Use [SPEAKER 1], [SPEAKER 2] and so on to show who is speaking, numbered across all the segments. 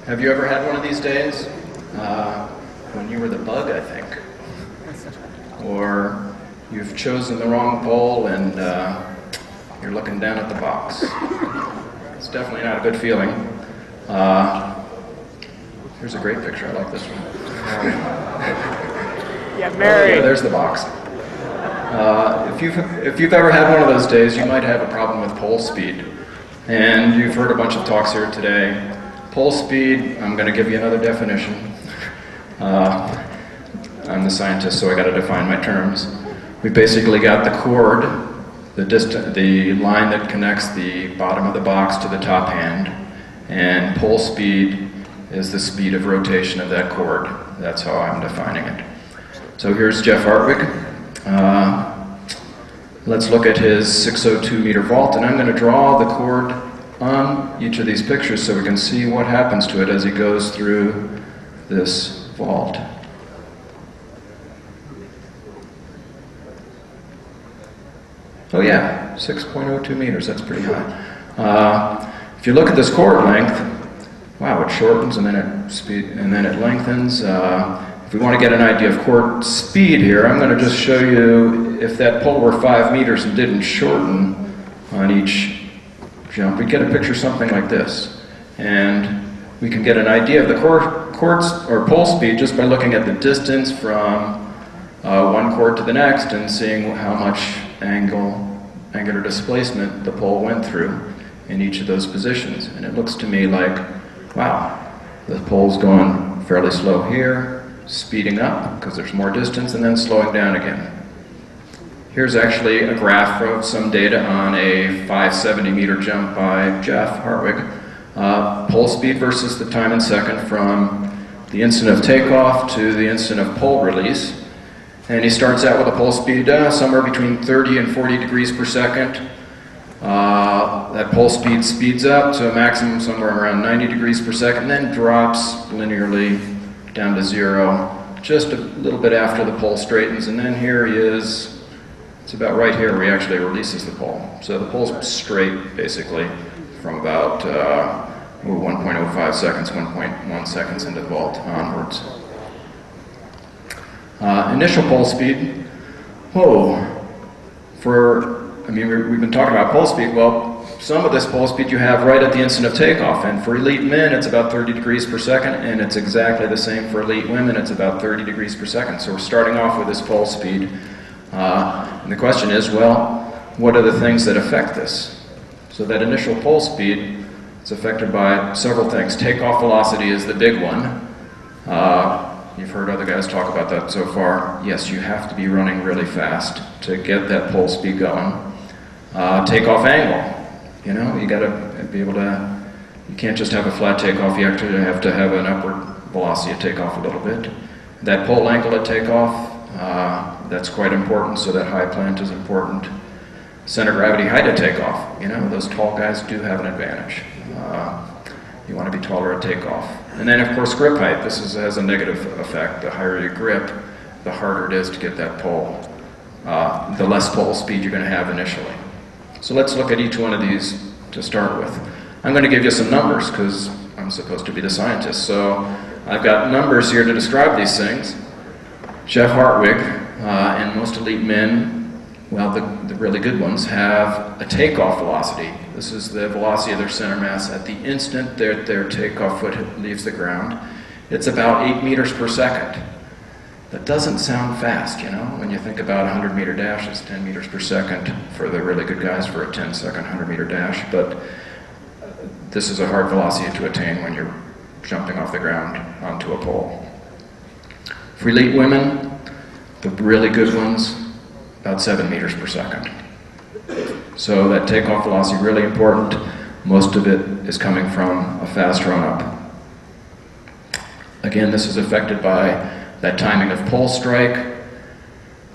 [SPEAKER 1] Have you ever had one of these days? When you were the bug, I think. Or you've chosen the wrong pole and you're looking down at the box. It's definitely not a good feeling. Here's a great picture. I like this one.
[SPEAKER 2] Yeah, Mary.
[SPEAKER 1] Oh, yeah, there's the box. If you've ever had one of those days, you might have a problem with pole speed. And you've heard a bunch of talks here today. Pole speed, I'm going to give you another definition. I'm the scientist, so I got to define my terms. We basically got the chord, the line that connects the bottom of the box to the top hand, and pole speed is the speed of rotation of that chord. That's how I'm defining it. So here's Jeff Hartwig. Let's look at his 602 meter vault, and I'm going to draw the chord on each of these pictures so we can see what happens to it as he goes through this vault. Oh yeah, 6.02 meters, that's pretty high. If you look at this chord length, wow, it shortens and then it lengthens. If we want to get an idea of chord speed here, I'm going to just show you if that pole were 5 meters and didn't shorten on each jump, we'd get a picture something like this. And we can get an idea of the chords or pole speed just by looking at the distance from one chord to the next and seeing how much angular displacement the pole went through in each of those positions. And it looks to me like, wow, the pole's going fairly slow here, speeding up because there's more distance, and then slowing down again. Here's actually a graph of some data on a 570 meter jump by Jeff Hartwig. Pole speed versus the time in second from the instant of takeoff to the instant of pole release. And he starts out with a pole speed somewhere between 30 and 40 degrees per second. That pole speed speeds up to a maximum somewhere around 90 degrees per second, then drops linearly down to 0 just a little bit after the pole straightens. And then here he is. It's about right here where he actually releases the pole. So the pole's straight, basically, from about 1.05 seconds, 1.1 seconds into the vault onwards. Initial pole speed, we've been talking about pole speed. Well, some of this pole speed you have right at the instant of takeoff, and for elite men it's about 30 degrees per second, and it's exactly the same for elite women, it's about 30 degrees per second. So we're starting off with this pole speed. And the question is, well, what are the things that affect this? So that initial pole speed is affected by several things. Takeoff velocity is the big one. You've heard other guys talk about that so far. Yes, you have to be running really fast to get that pole speed going. Takeoff angle. You know, you got to be able to, you can't just have a flat takeoff, you actually have to have an upward velocity of takeoff a little bit. That pole angle at takeoff, that's quite important, so that high plant is important. Center gravity height at takeoff, you know, those tall guys do have an advantage. You want to be taller at takeoff. And then, of course, grip height. This has a negative effect. The higher you grip, the harder it is to get that pole. The less pole speed you're going to have initially. So let's look at each one of these to start with. I'm going to give you some numbers because I'm supposed to be the scientist. So I've got numbers here to describe these things. Jeff Hartwig and most elite men, well, the really good ones, have a takeoff velocity. This is the velocity of their center mass at the instant their takeoff foot leaves the ground. It's about 8 meters per second. That doesn't sound fast, you know, when you think about a 100-meter dash, it's 10 meters per second for the really good guys for a 10-second 100-meter dash, but this is a hard velocity to attain when you're jumping off the ground onto a pole. For elite women, the really good ones, about 7 meters per second. So that takeoff velocity, really important. Most of it is coming from a fast run-up. Again, this is affected by that timing of pole strike.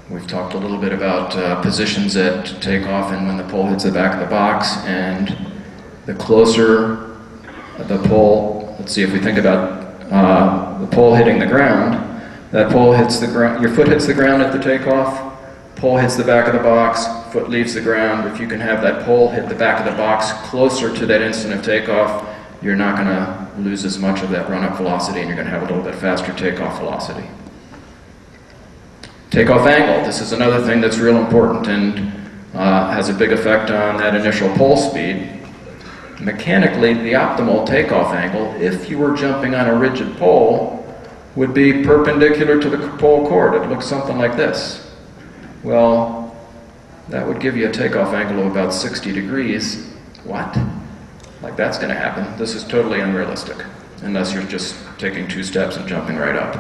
[SPEAKER 1] We've talked a little bit about positions at takeoff and when the pole hits the back of the box, and the closer the pole, let's see if we think about the pole hitting the ground, that pole hits the ground, your foot hits the ground at the takeoff, pole hits the back of the box, foot leaves the ground. If you can have that pole hit the back of the box closer to that instant of takeoff, you're not going to lose as much of that run-up velocity, and you're going to have a little bit faster takeoff velocity. Takeoff angle. This is another thing that's real important and has a big effect on that initial pole speed. Mechanically, the optimal takeoff angle, if you were jumping on a rigid pole, would be perpendicular to the pole cord. It looks something like this. Well, that would give you a takeoff angle of about 60 degrees. What? Like that's going to happen. This is totally unrealistic, unless you're just taking 2 steps and jumping right up.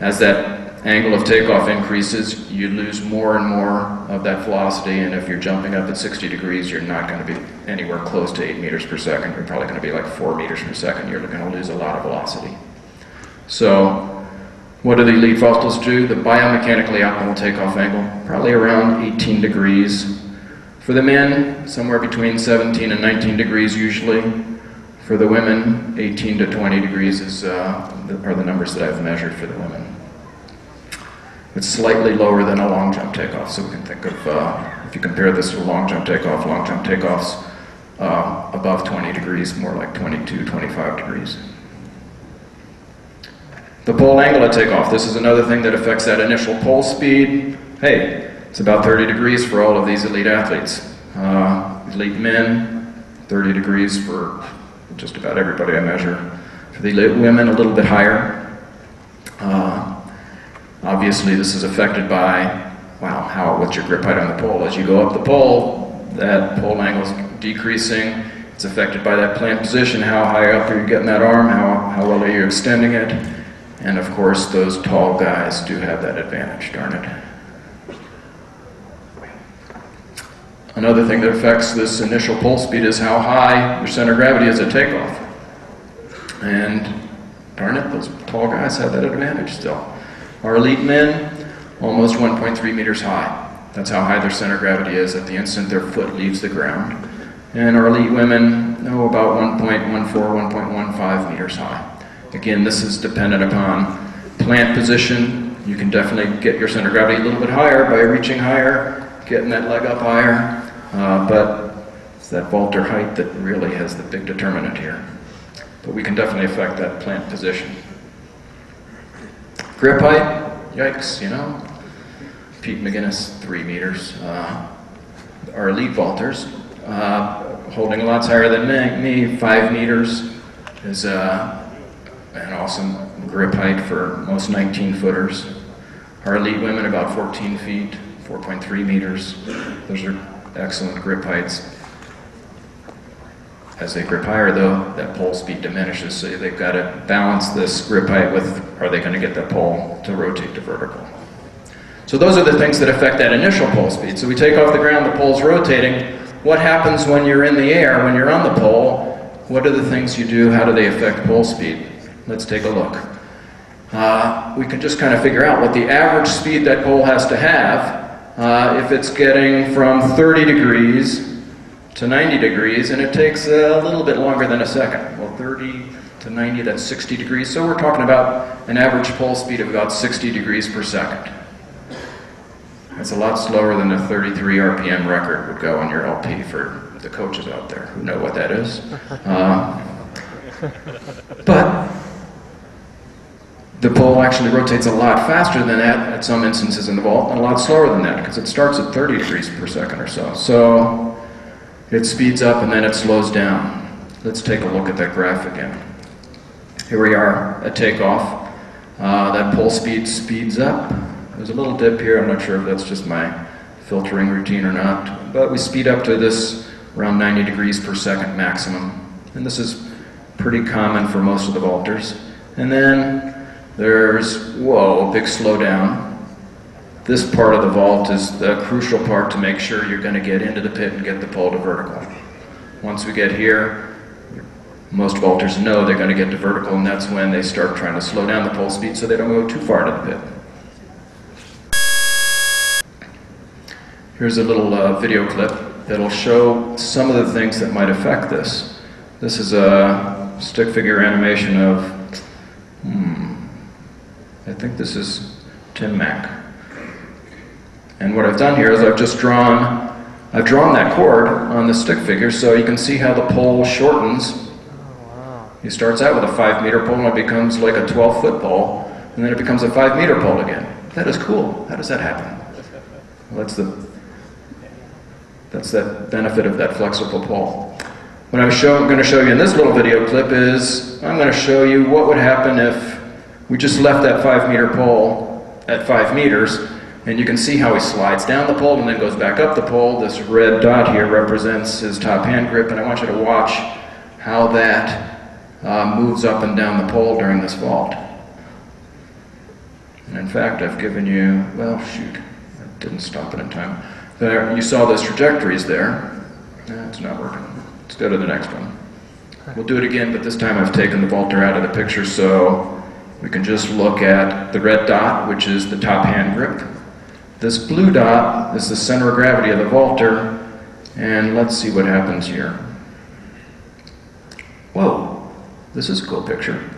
[SPEAKER 1] As that angle of takeoff increases, you lose more and more of that velocity, and if you're jumping up at 60 degrees, you're not going to be anywhere close to 8 meters per second. You're probably going to be like 4 meters per second. You're going to lose a lot of velocity. So, what do the elite vaulters do? The biomechanically optimal takeoff angle, probably around 18 degrees. For the men, somewhere between 17 and 19 degrees usually. For the women, 18 to 20 degrees are the numbers that I've measured for the women. It's slightly lower than a long jump takeoff, so we can think of, if you compare this to a long jump takeoff's above 20 degrees, more like 22, 25 degrees. The pole angle of takeoff. This is another thing that affects that initial pole speed. Hey, it's about 30 degrees for all of these elite athletes. Elite men, 30 degrees for just about everybody I measure. For the elite women, a little bit higher. Obviously, this is affected by, what's your grip height on the pole? As you go up the pole, that pole angle is decreasing. It's affected by that plant position. How high up are you getting that arm? How well are you extending it? And of course, those tall guys do have that advantage, darn it. Another thing that affects this initial pole speed is how high your center of gravity is at takeoff. And darn it, those tall guys have that advantage still. Our elite men, almost 1.3 meters high. That's how high their center of gravity is at the instant their foot leaves the ground. And our elite women, about 1.14, 1.15 meters high. Again, this is dependent upon plant position. You can definitely get your center of gravity a little bit higher by reaching higher, getting that leg up higher, but it's that vaulter height that really has the big determinant here. But we can definitely affect that plant position. Grip height, yikes, you know. Pete McGuinnes, 3 meters. Our elite vaulters, holding lots higher than me, 5 meters is an awesome grip height for most 19-footers. Our elite women, about 14 feet, 4.3 meters. Those are excellent grip heights. As they grip higher, though, that pole speed diminishes, so they've got to balance this grip height with, are they going to get the pole to rotate to vertical? So those are the things that affect that initial pole speed. So we take off the ground, the pole's rotating. What happens when you're in the air, when you're on the pole? What are the things you do? How do they affect pole speed? Let's take a look. We can just kind of figure out what the average speed that pole has to have if it's getting from 30 degrees to 90 degrees, and it takes a little bit longer than a second. Well, 30 to 90, that's 60 degrees. So we're talking about an average pole speed of about 60 degrees per second. That's a lot slower than the 33 RPM record would go on your LP for the coaches out there who know what that is. But the pole actually rotates a lot faster than that at some instances in the vault, and a lot slower than that because it starts at 30 degrees per second or so. So it speeds up and then it slows down. Let's take a look at that graph again. Here we are at takeoff. That pole speed speeds up. There's a little dip here. I'm not sure if that's just my filtering routine or not, but we speed up to this around 90 degrees per second maximum. And this is pretty common for most of the vaulters. And then there's, whoa, a big slowdown. This part of the vault is the crucial part to make sure you're going to get into the pit and get the pole to vertical. Once we get here, most vaulters know they're going to get to vertical, and that's when they start trying to slow down the pole speed so they don't go too far to the pit. Here's a little video clip that'll show some of the things that might affect this. This is a stick figure animation of, I think this is Tim Mack. And what I've done here is I've drawn that chord on the stick figure so you can see how the pole shortens He starts out with a 5-meter pole and it becomes like a 12-foot pole, and then it becomes a 5-meter pole again. That is cool. How does that happen? Well, that's the benefit of that flexible pole. What I'm going to show you in this little video clip is I'm going to show you what would happen if we just left that 5-meter pole at 5 meters, and you can see how he slides down the pole and then goes back up the pole. This red dot here represents his top hand grip, and I want you to watch how that moves up and down the pole during this vault. And in fact, I've given you, well, shoot, I didn't stop it in time. There, you saw those trajectories there. It's not working. Let's go to the next one. We'll do it again, but this time I've taken the vaulter out of the picture so we can just look at the red dot, which is the top hand grip. This blue dot is the center of gravity of the vaulter, and let's see what happens here. Whoa, this is a cool picture.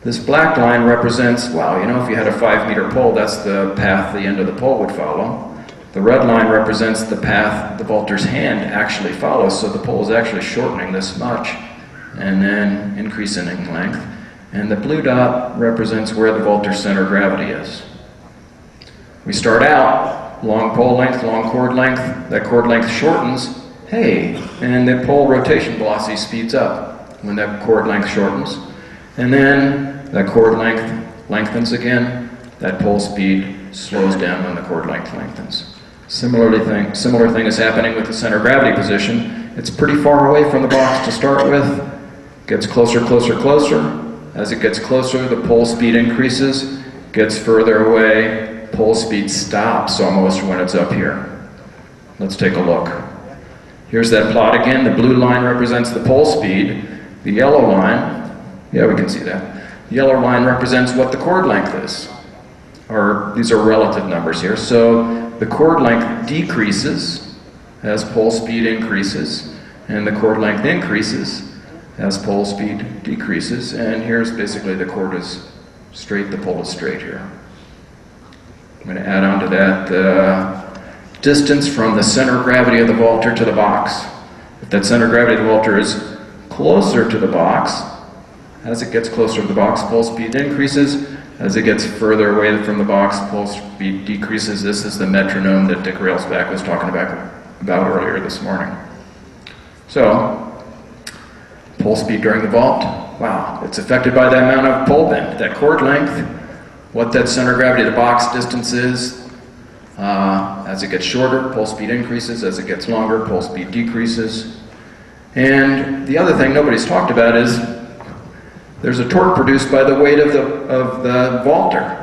[SPEAKER 1] This black line represents, wow, you know, if you had a 5-meter pole, that's the path the end of the pole would follow. The red line represents the path the vaulter's hand actually follows, so the pole is actually shortening this much and then increasing in length. And the blue dot represents where the vaulter's center of gravity is. We start out, long pole length, long cord length. That cord length shortens, hey, and the pole rotation velocity speeds up when that cord length shortens. And then that cord length lengthens again. That pole speed slows down when the cord length lengthens. Similar thing is happening with the center of gravity position. It's pretty far away from the box to start with. Gets closer, closer, closer. As it gets closer, the pole speed increases. Gets further away, pole speed stops almost when it's up here. Let's take a look. Here's that plot again. The blue line represents the pole speed. The yellow line, yeah, we can see that. The yellow line represents what the cord length is. Or these are relative numbers here. So the cord length decreases as pole speed increases, and the cord length increases as pole speed decreases. And here's basically the cord is straight, the pole is straight here. I'm going to add on to that the distance from the center of gravity of the vaulter to the box. If that center of gravity of the vaulter is closer to the box, as it gets closer to the box, pole speed increases. As it gets further away from the box, pole speed decreases. This is the metronome that Dick Railsback was talking about earlier this morning. So, pole speed during the vault, wow, it's affected by the amount of pole bend, that cord length, what that center of gravity of the box distance is. As it gets shorter, pole speed increases. As it gets longer, pole speed decreases. And the other thing nobody's talked about is there's a torque produced by the weight of the vaulter.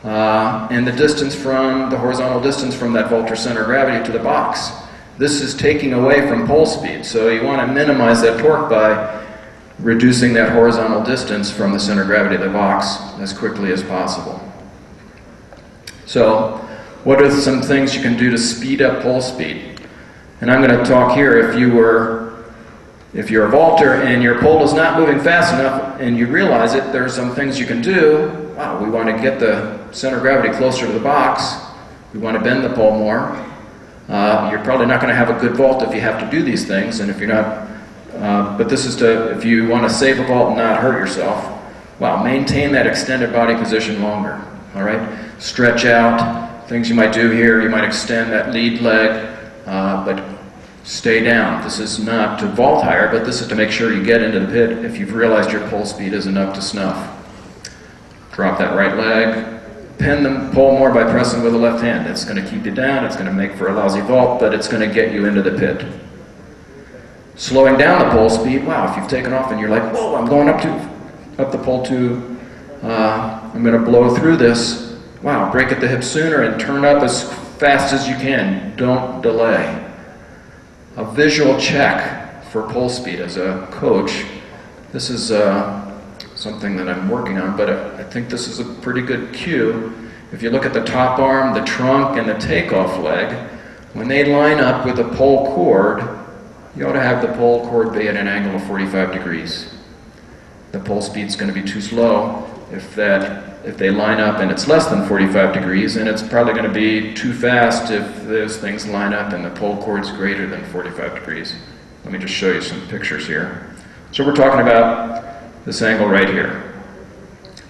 [SPEAKER 1] And the distance from, the horizontal distance from that vaulter center of gravity to the box. This is taking away from pole speed, so you want to minimize that torque by reducing that horizontal distance from the center of gravity of the box as quickly as possible. So, what are some things you can do to speed up pole speed? And I'm going to talk here if you're a vaulter and your pole is not moving fast enough and you realize it, there are some things you can do. Wow, we want to get the center of gravity closer to the box. We want to bend the pole more. You're probably not going to have a good vault if you have to do these things, and if you're not, but this is to, if you want to save a vault and not hurt yourself, wow, maintain that extended body position longer, all right? Stretch out, things you might do here, you might extend that lead leg, but stay down. This is not to vault higher, but this is to make sure you get into the pit if you've realized your pole speed isn't up to snuff. Drop that right leg. Pin the pole more by pressing with the left hand. It's going to keep you down, it's going to make for a lousy vault, but it's going to get you into the pit. Slowing down the pole speed, wow, if you've taken off and you're like, whoa, I'm going up the pole too, I'm going to blow through this. Wow, break at the hip sooner and turn up as fast as you can. Don't delay. A visual check for pole speed as a coach. This is something that I'm working on, but I think this is a pretty good cue. If you look at the top arm, the trunk, and the takeoff leg, when they line up with the pole cord, you ought to have the pole cord be at an angle of 45 degrees. The pole speed's going to be too slow if they line up and it's less than 45 degrees, and it's probably going to be too fast if those things line up and the pole cord's greater than 45 degrees. Let me just show you some pictures here. So we're talking about this angle right here.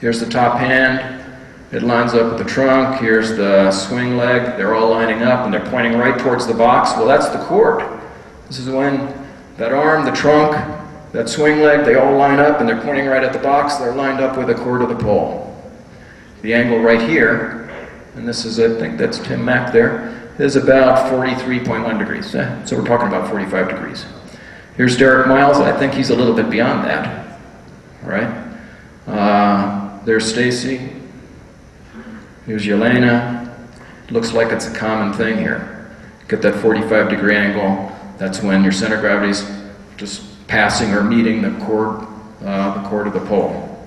[SPEAKER 1] Here's the top hand. It lines up with the trunk. Here's the swing leg. They're all lining up and they're pointing right towards the box. Well, that's the chord. This is when that arm, the trunk, that swing leg, they all line up and they're pointing right at the box. They're lined up with the chord of the pole. The angle right here, and this is, I think that's Tim Mack there, is about 43.1 degrees. So we're talking about 45 degrees. Here's Derek Miles. I think he's a little bit beyond that. All right. There's Stacy. Here's Yelena. Looks like it's a common thing here. Get that 45-degree angle. That's when your center of gravity's just passing or meeting the chord of the pole.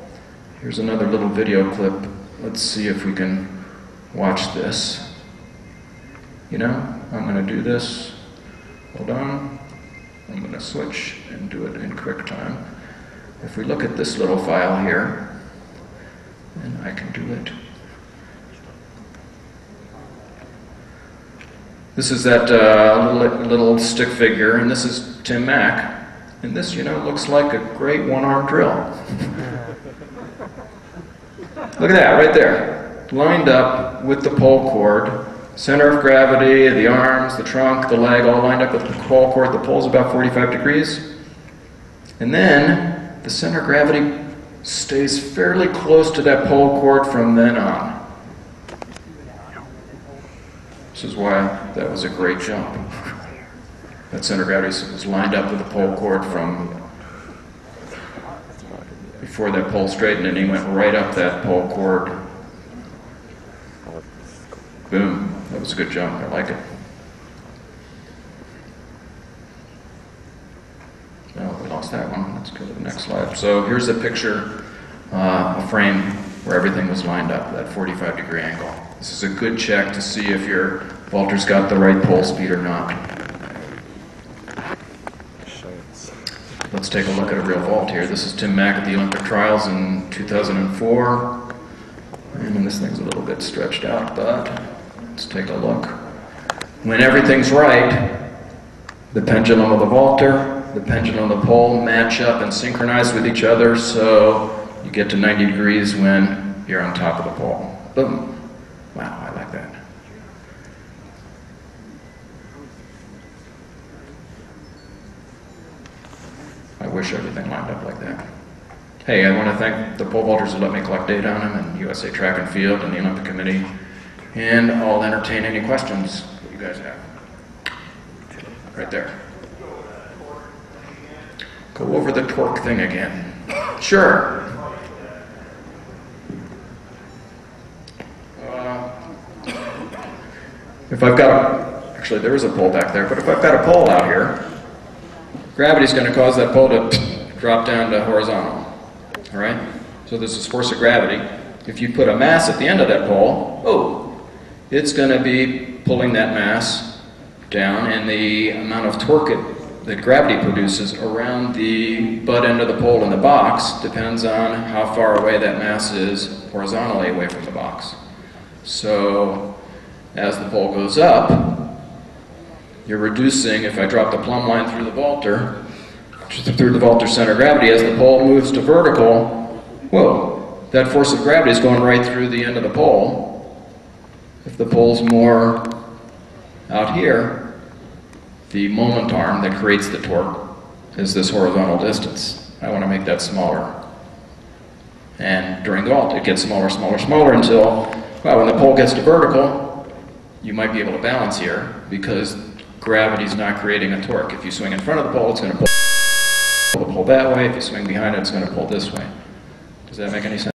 [SPEAKER 1] Here's another little video clip. Let's see if we can watch this. You know, I'm going to do this. Hold on. I'm going to switch and do it in quick time. If we look at this little file here, and I can do it. This is that little stick figure, and this is Tim Mack. And this, you know, looks like a great one-arm drill. Look at that, right there. Lined up with the pole cord. Center of gravity, the arms, the trunk, the leg, all lined up with the pole cord. The pole's about 45 degrees. And then the center of gravity stays fairly close to that pole cord from then on. This is why that was a great jump. That center of gravity was lined up with the pole cord from before that pole straightened, and he went right up that pole cord. Boom. That was a good jump. I like it. Oh, we lost that one. Let's go to the next slide. So here's a picture, a frame where everything was lined up, that 45-degree angle. This is a good check to see if your vaulter's got the right pole speed or not. Let's take a look at a real vault here. This is Tim Mack at the Olympic Trials in 2004. And this thing's a little bit stretched out, but let's take a look. When everything's right, the pendulum of the vaulter, the pendulum of the pole match up and synchronize with each other, so you get to 90 degrees when you're on top of the pole. Boom. Wow, I like that. I wish everything lined up like that. Hey, I want to thank the pole vaulters who let me collect data on them, and USA Track and Field, and the Olympic Committee, and I'll entertain any questions that you guys have. Right there. Go over the torque thing again. Sure. If I've got actually there is a pole back there, but if I've got a pole out here, gravity's going to cause that pole to drop down to horizontal. All right? So there's this force of gravity. If you put a mass at the end of that pole, oh, it's going to be pulling that mass down, and the amount of torque that gravity produces around the butt end of the pole in the box depends on how far away that mass is horizontally away from the box. So as the pole goes up, you're reducing, if I drop the plumb line through the vaulter center of gravity, as the pole moves to vertical, whoa, that force of gravity is going right through the end of the pole. If the pole's more out here, the moment arm that creates the torque is this horizontal distance. I want to make that smaller. And during the vault, it gets smaller, smaller, smaller until, well, when the pole gets to vertical, you might be able to balance here because gravity's not creating a torque. If you swing in front of the pole, it's going to pull the pole that way. If you swing behind it, it's going to pull this way. Does that make any sense?